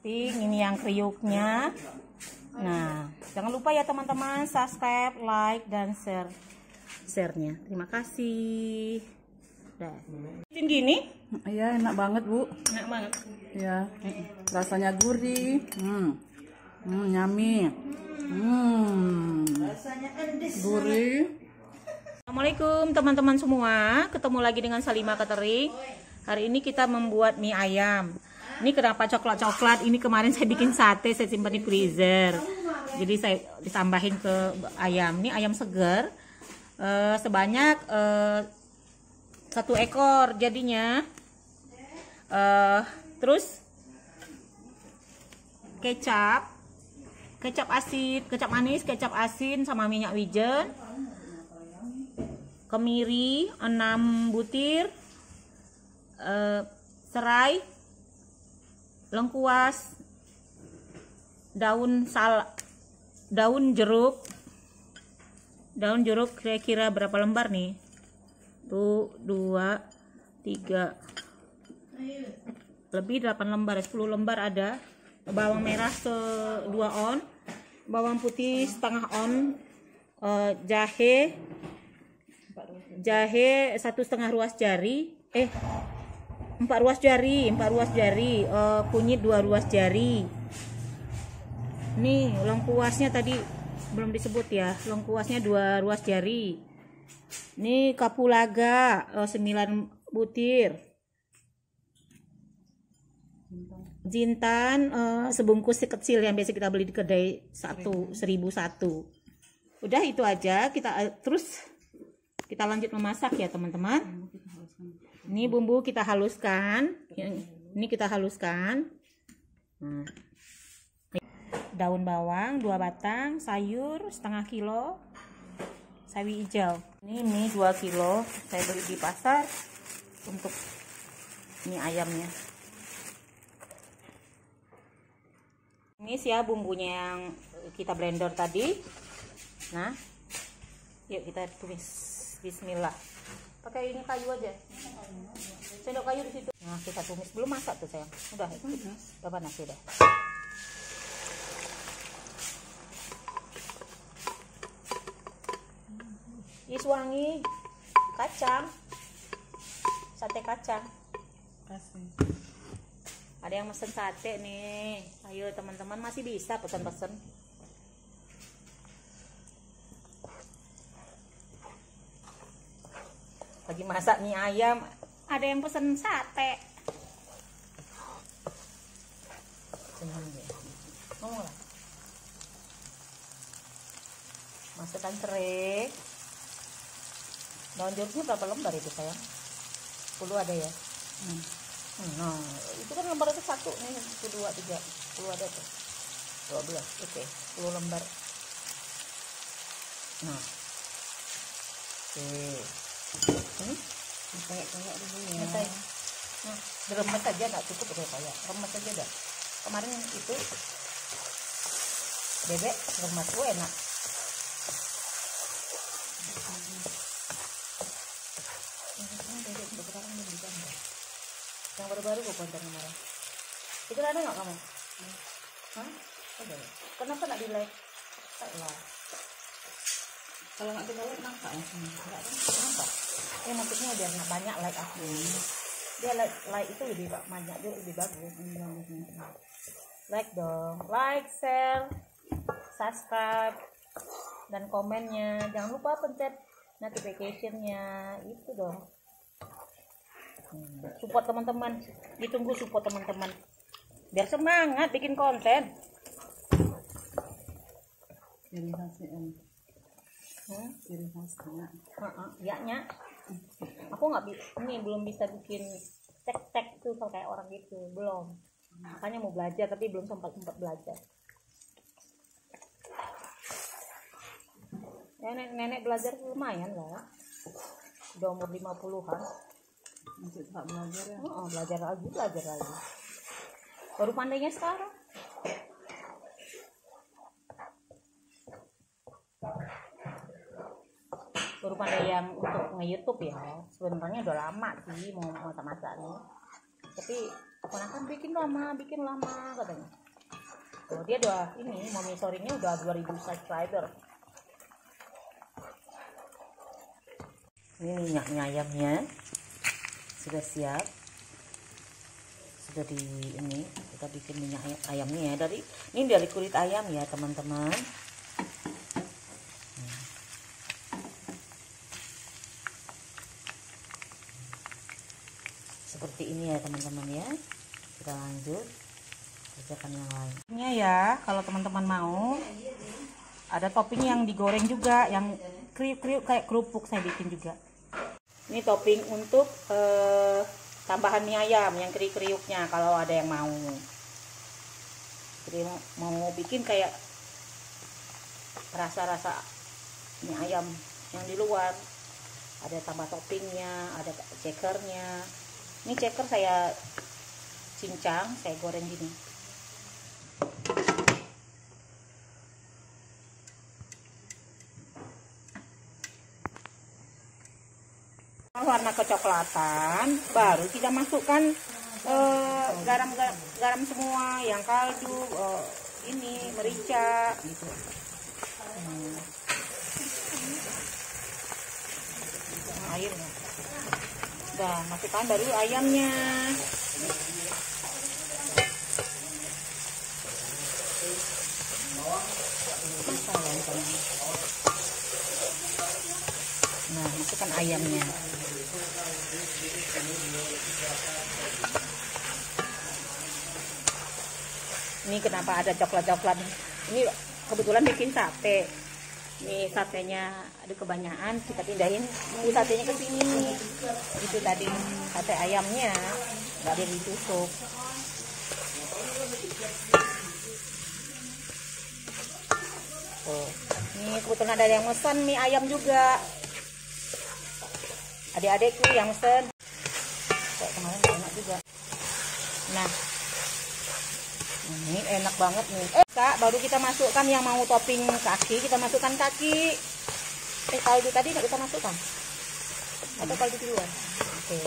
keriting, ini yang kriuknya. Nah, jangan lupa ya teman-teman, subscribe, like, dan share-nya. Terima kasih. Dah. Gini? Iya, enak banget, Bu. Enak banget. Ya, rasanya gurih. Nyami. Rasanya endes. Gurih. Assalamualaikum teman-teman semua. Ketemu lagi dengan Salima Catering. Hari ini kita membuat mie ayam. Ini kenapa coklat-coklat? Ini kemarin saya bikin sate, saya simpan di freezer. Jadi saya ditambahin ke ayam. Ini ayam segar. Sebanyak 1 ekor jadinya. Terus kecap asin, kecap manis, kecap asin sama minyak wijen. Kemiri 6 butir. Serai, lengkuas, daun jeruk. Daun jeruk kira-kira berapa lembar nih? Tuh 2, 3, lebih 8 lembar, 10 lembar ada. Bawang merah 2 on, bawang putih setengah on, jahe 1,5 ruas jari, 4 ruas jari, kunyit 2 ruas jari. Nih lengkuasnya tadi belum disebut ya, lengkuasnya 2 ruas jari. Nih kapulaga 9 butir. Jintan sebungkus kecil yang biasa kita beli di kedai 1.001. Udah itu aja, terus kita lanjut memasak ya teman-teman. Ini bumbu kita haluskan. Ini kita haluskan. Daun bawang 2 batang, sayur setengah kilo, sawi hijau. Ini mie 2 kilo, saya beli di pasar untuk mie ayamnya. Ini ya bumbunya yang kita blender tadi. Nah, yuk kita tumis. Bismillah. Pakai ini kayu aja. Sendok kayu di situ. Nah, kita tumis. Belum masak tuh sayang. Udah, udah panas sudah. Is wangi kacang. Sate kacang. Ada yang mesen sate nih. Ayo teman-teman, masih bisa pesan-pesan. Lagi masak mie ayam, ada yang pesen sate. Masukkan serai. Daun jeruknya berapa lembar itu sayang? 10 ada ya? Nah, itu kan lembar itu 1 nih, 1, 2, 3, 10 ada tuh. 12, oke, 10 lembar. Nah, oke. Kayak dulu ya. Nah, diremes aja nggak cukup udah kayak remes aja dah. Kemarin itu bebek remes tuh enak. Yang baru-baru gue konten kemarin. Itu ada nggak kamu? Hah? Ada. Kenapa nggak di like? Lah. Kalau nggak di like nampak ya? Nggak kan? Nampak. Maksudnya biar banyak like aku. Dia like itu lebih banyak, dia lebih bagus. Like dong, like, share, subscribe, dan komennya. Jangan lupa pencet notification-nya itu dong. Support teman-teman, ditunggu support teman-teman. Biar semangat bikin konten. Ciri khasnya. Ciri khasnya. Ya nya. Aku ini belum bisa bikin tek tuh kayak orang gitu, belum. Makanya mau belajar tapi belum sempat belajar. Nenek belajar lumayan lah. Udah umur 50-an. Masih tak belajar ya? Belajar lagi. Baru pandainya sekarang. Baru pandai yang untuk nge-YouTube ya. Sebenarnya udah lama sih mau masak-masak nih. tapi keponakan bikin lama katanya. Oh, dia udah ini Mommy Sorry-nya udah 2000 subscriber. Ini minyaknya ayamnya sudah siap, sudah di ini kita bikin minyak ayamnya ya, dari kulit ayam ya teman-teman. Seperti ini ya teman-teman ya. Kita lanjut kerjakan yang lainnya ya. Kalau teman-teman mau, ada topping yang digoreng juga, yang kriuk-kriuk kayak kerupuk saya bikin juga. Ini topping untuk tambahan mie ayam yang kriuk-kriuknya kalau ada yang mau. Jadi mau bikin kayak rasa-rasa mie ayam yang di luar. Ada tambah toppingnya, ada cekernya. Ini ceker saya cincang, saya goreng gini. Warna kecoklatan, baru kita masukkan garam semua, yang kaldu, ini merica gitu. Airnya udah masukkan, baru ayamnya. Nah, masukkan ayamnya. Ini kenapa ada coklat-coklat? Ini kebetulan bikin sate. Ini satenya ada kebanyakan, kita pindahin satenya ke sini. Itu tadi sate ayamnya nggak ada ditusuk. Oh, ini kebetulan ada yang mesen mie ayam juga. Adik-adikku yang mesen. Kayak kemarin enak juga. Nah, ini enak banget nih. Kak, baru kita masukkan yang mau topping kaki, kita masukkan kaki. Kaldu tadi nggak kita masukkan? Atau kaldu duluan? Oke.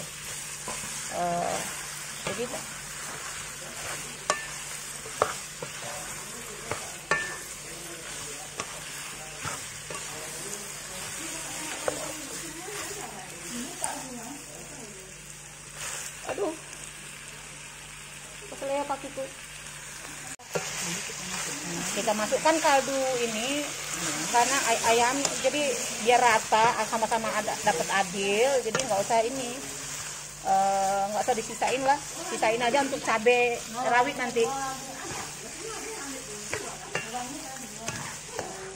Jadi aduh, keselnya kakiku. Kita masukkan kaldu ini karena ayam, jadi biar rata, sama-sama dapat adil, jadi nggak usah ini, nggak usah disisain lah, sisain aja untuk cabai rawit nanti.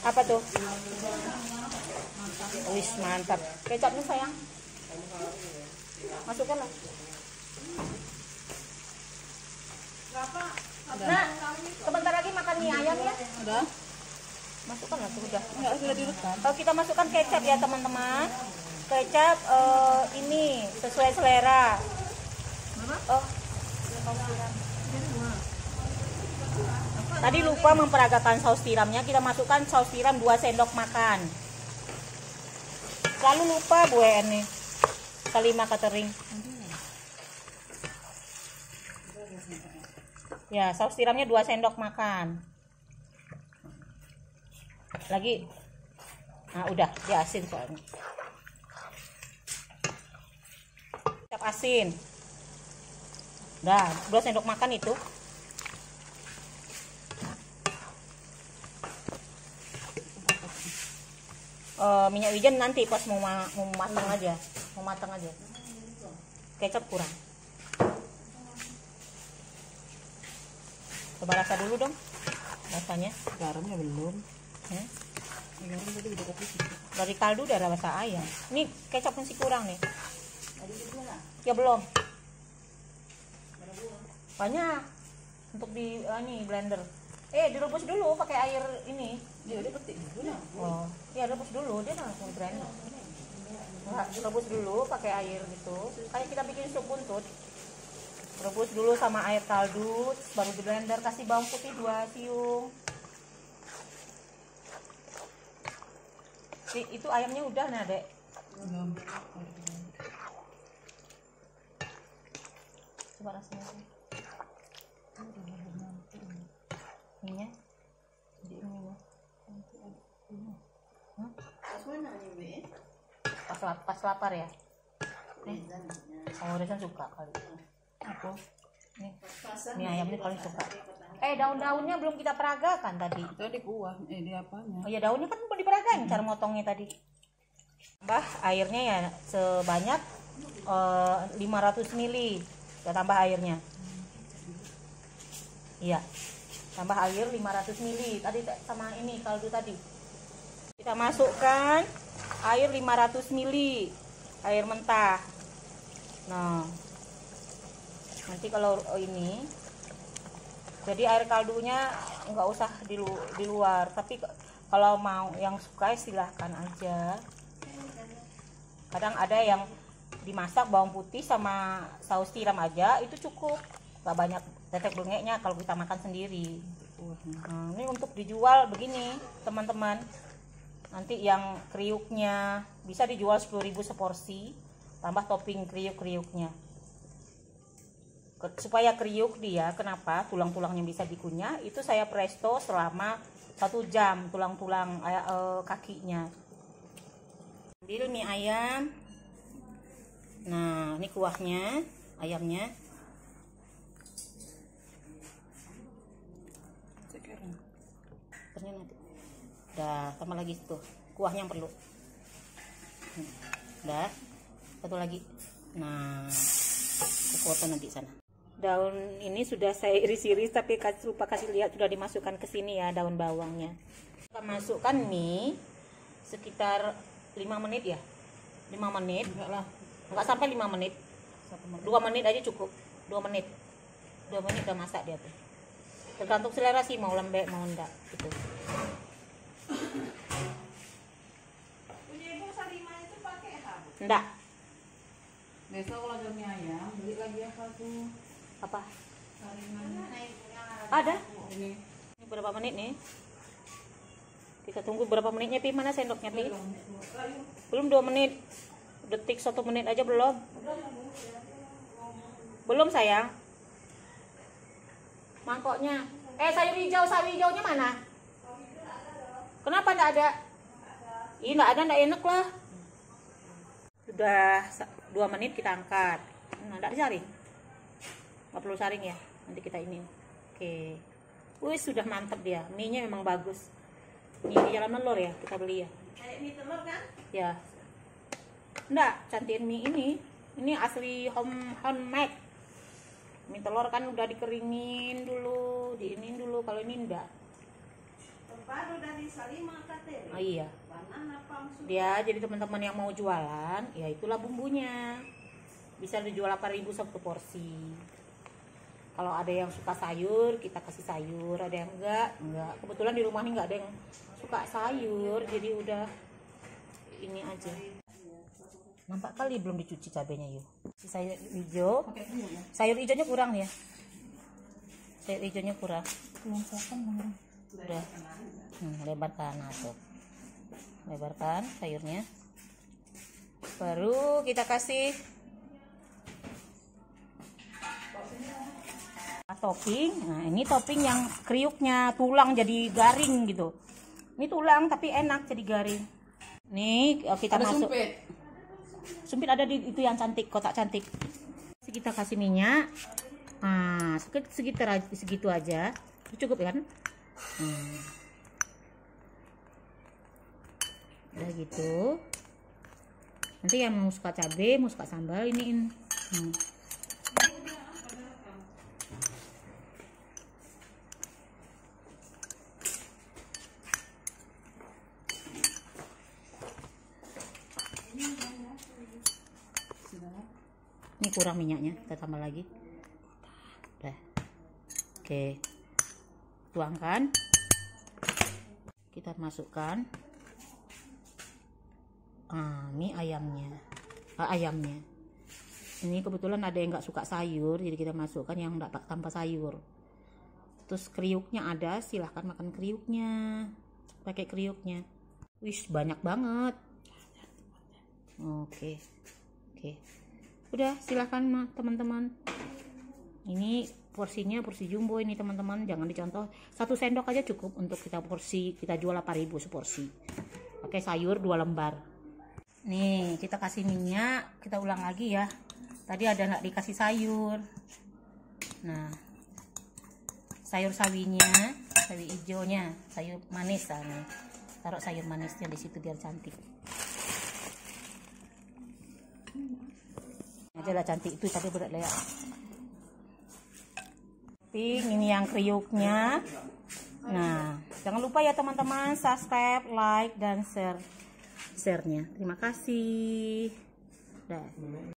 Apa tuh? Wis mantap. Kecapnya sayang, masukkan lah. Nah, sebentar lagi makan mie ayam ya. Udah? Masukkan lah, sudah. Enggak, sudah direkam. Kalau kita masukkan kecap ya teman-teman. Kecap ini sesuai selera. Oh. Tadi lupa memperagakan saus tiramnya. Kita masukkan saus tiram 2 sendok makan. Selalu lupa Bu nih. Kalima catering. Ya, saus tiramnya 2 sendok makan. Lagi. Nah, udah, dia asin soalnya. Kecap asin. Udah, 2 sendok makan itu. Minyak wijen nanti pas mau matang aja. Mau matang aja. Kecap kurang. Coba rasa dulu dong rasanya. Garamnya belum. Garam tadi udah kasih. Dari kaldu udah rasa ayam. Ini kecap masih kurang nih. Ya belum. Banyak untuk di ini blender. Direbus dulu pakai air ini. Dia petik dulu. Oh, ya rebus dulu, dia langsung blender. Nah, rebus dulu pakai air gitu. Kayak kita bikin sup buntut. Rebus dulu sama air kaldu, baru di blender, kasih bawang putih 2 siung. Itu ayamnya udah nah, Dek. Belum. Coba rasanya. Ininya. Jadi ini. Pas lapar ya. Oh, Rezan suka kali. Aku. Ini ayamnya paling suka. Daun-daunnya belum kita peragakan tadi. Itu di kuah, di apanya? Oh ya, daunnya kan belum diperagakan cara motongnya tadi. Tambah airnya ya sebanyak 500 ml. Kita tambah airnya. Iya. Tambah air 500 ml. Tadi sama ini kaldu tadi. Kita masukkan air 500 ml. Air mentah. Nah. Nanti kalau ini jadi air kaldunya nggak usah di luar, tapi kalau mau yang suka silahkan aja. Kadang ada yang dimasak bawang putih sama saus tiram aja, itu cukup, nggak banyak tetek bengeknya kalau kita makan sendiri. Ini untuk dijual begini teman-teman. Nanti yang kriuknya bisa dijual 10.000 seporsi, tambah topping kriuk-kriuknya. Supaya kriuk dia, kenapa tulang-tulangnya bisa dikunyah, itu saya presto selama 1 jam tulang-tulang kakinya. Ambil mie ayam. Nah, ini kuahnya, ayamnya. Sekarang nanti udah, tambah lagi tuh kuahnya yang perlu. Udah, satu lagi. Nah, aku foto nanti sana. Daun ini sudah saya iris-iris, tapi lupa kasih lihat sudah dimasukkan ke sini ya daun bawangnya. Kita masukkan mie sekitar 5 menit ya. 5 menit. Enggak sampai 5 menit. 2 menit aja cukup. 2 menit. 2 menit udah masak dia tuh. Tergantung selera sih, mau lembek mau enggak gitu. Punya Ibu Salima itu pakai apa? Enggak. Besok kalau ada mie ayam, beli lagi yang satu. Apa? Saringan. Ada. Ini Berapa menit nih? Kita tunggu berapa menitnya, Pi? Mana sendoknya, Pi? Belum 2 menit. Detik 1 menit aja belum? Belum, sayang. Mangkoknya. Sayur hijau, sawi hijaunya mana? Kenapa enggak ada? Ih, enggak ada, enggak enak lah. Sudah 2 menit kita angkat. Nah, enggak disaring. Nggak perlu saring ya, nanti kita ini. Oke. Wih, sudah mantap dia. Mie-nya memang bagus. Mie di Jalan Melor ya, kita beli ya. kayak mie telur kan? Ya. Enggak, cantiin mie ini. Ini asli homemade. Mie telur kan udah dikeringin dulu, diinin dulu. Kalau ini enggak. Terbaru dari Salima katanya. Oh iya. Banana pam. Dia jadi teman-teman yang mau jualan, ya itulah bumbunya. Bisa dijual 8.000 satu porsi. Kalau ada yang suka sayur, kita kasih sayur. Ada yang enggak. Kebetulan di rumah ini enggak ada yang suka sayur, jadi udah ini aja. Nampak kali belum dicuci cabenya yuk. Sayur hijau. Sayur hijaunya kurang ya. Sayur hijaunya kurang. Udah. Lebarkan tuh. Lebarkan sayurnya. Baru kita kasih topping. Nah, ini topping yang kriuknya, tulang jadi garing gitu. Ini tulang tapi enak jadi garing. Nih kita ada masuk. Sumpit. Sumpit ada di itu yang cantik, kotak cantik. Kita kasih minyak. Nah, segitu aja. Cukup kan? Udah gitu. Nanti yang mau suka cabai, mau suka sambal iniin. Ini kurang minyaknya, kita tambah lagi. Udah. Oke. Tuangkan. Kita masukkan ini ayamnya. Ayamnya. Ini kebetulan ada yang nggak suka sayur, jadi kita masukkan yang enggak tanpa sayur. Terus kriuknya ada, silahkan makan kriuknya. Pakai kriuknya. Wih, banyak banget. Oke. Udah, silahkan teman-teman. Ini porsinya porsi jumbo ini teman-teman, jangan dicontoh. 1 sendok aja cukup untuk kita porsi, kita jual 8.000 seporsi. Pakai sayur 2 lembar. Nih kita kasih minyak, kita ulang lagi ya. Tadi ada nggak dikasih sayur. Nah, sayur sawinya, sawi hijaunya, sayur manis nah. Taruh sayur manisnya di situ biar cantik. Aja lah cantik itu tapi berat lah ya. Ini yang kriuknya. Nah, jangan lupa ya teman-teman, subscribe, like, dan share-nya. Terima kasih. Dah.